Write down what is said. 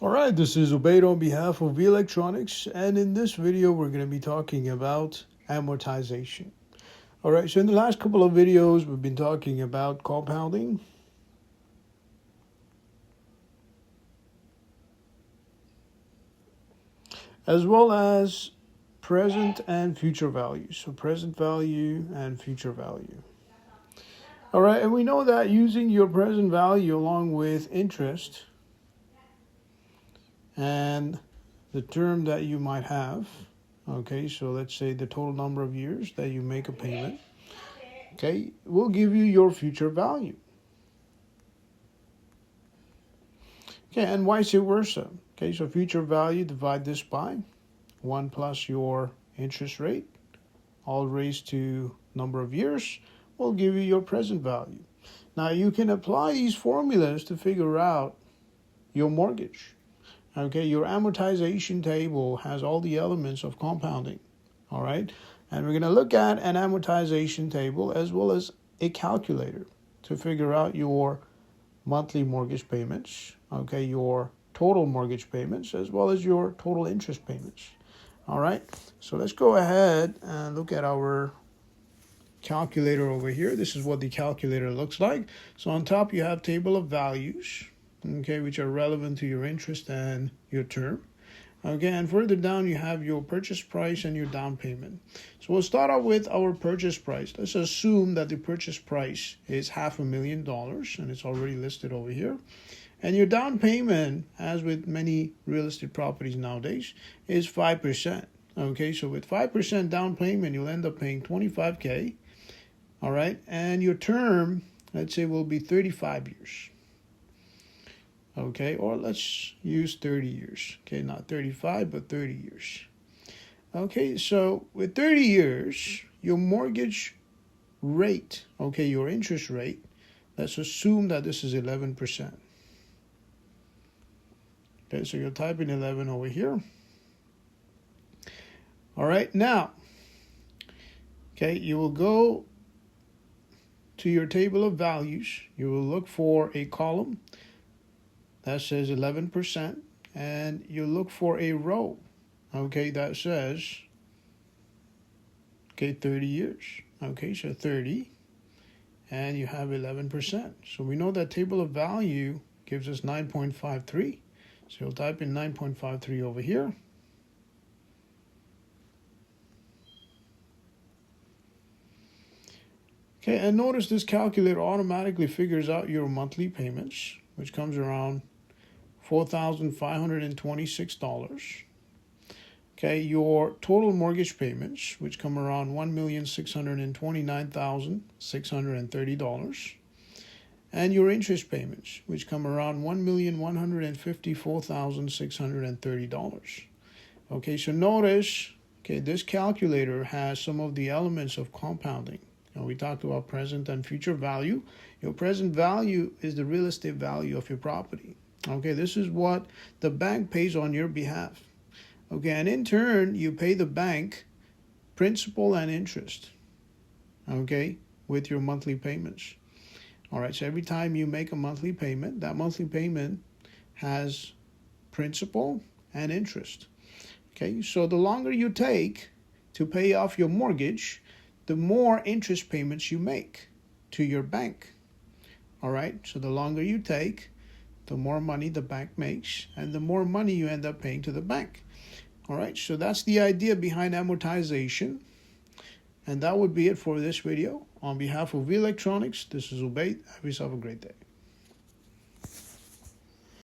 Alright, this is Ubaid on behalf of V Electronics, and in this video we're going to be talking about amortization. Alright, so in the last couple of videos we've been talking about compounding, as well as present and future value. So present value and future value. Alright, and we know that using your present value along with interest and the term that you might have, okay, so let's say the total number of years that you make a payment, okay, will give you your future value. Okay, and vice versa. Okay, so future value, divide this by 1 plus your interest rate, all raised to number of years, will give you your present value. Now you can apply these formulas to figure out your mortgage. Okay, your amortization table has all the elements of compounding, all right? And we're going to look at an amortization table as well as a calculator to figure out your monthly mortgage payments, okay, your total mortgage payments, as well as your total interest payments, all right? So let's go ahead and look at our calculator over here. This is what the calculator looks like. So on top you have table of values, okay, which are relevant to your interest and your term. Okay, and further down you have your purchase price and your down payment. So we'll start out with our purchase price. Let's assume that the purchase price is $500,000 and it's already listed over here. And your down payment, as with many real estate properties nowadays, is 5%. Okay, so with 5% down payment, you'll end up paying $25,000. All right, and your term, let's say, will be 35 years. Okay, or let's use 30 years. Okay, not 35, but 30 years. Okay, so with 30 years, your mortgage rate, okay, your interest rate, let's assume that this is 11%. Okay, so you'll type in 11 over here. All right, now, okay, you will go to your table of values. You will look for a column that says 11%, and you look for a row, okay, that says, okay, 30 years. Okay, so 30, and you have 11%. So we know that table of value gives us 9.53. So you'll type in 9.53 over here. Okay, and notice this calculator automatically figures out your monthly payments, which comes around $4,526. Okay, your total mortgage payments, which come around $1,629,630, and your interest payments, which come around $1,154,630. Okay, so notice, okay, this calculator has some of the elements of compounding. Now, we talked about present and future value. Your present value is the real estate value of your property. Okay, this is what the bank pays on your behalf. Okay, and in turn, you pay the bank principal and interest, okay, with your monthly payments. All right, so every time you make a monthly payment, that monthly payment has principal and interest. Okay, so the longer you take to pay off your mortgage, the more interest payments you make to your bank. All right, so the longer you take, the more money the bank makes, and the more money you end up paying to the bank. All right, so that's the idea behind amortization. And that would be it for this video. On behalf of V Electronics, this is Ubaid. Have yourself a great day.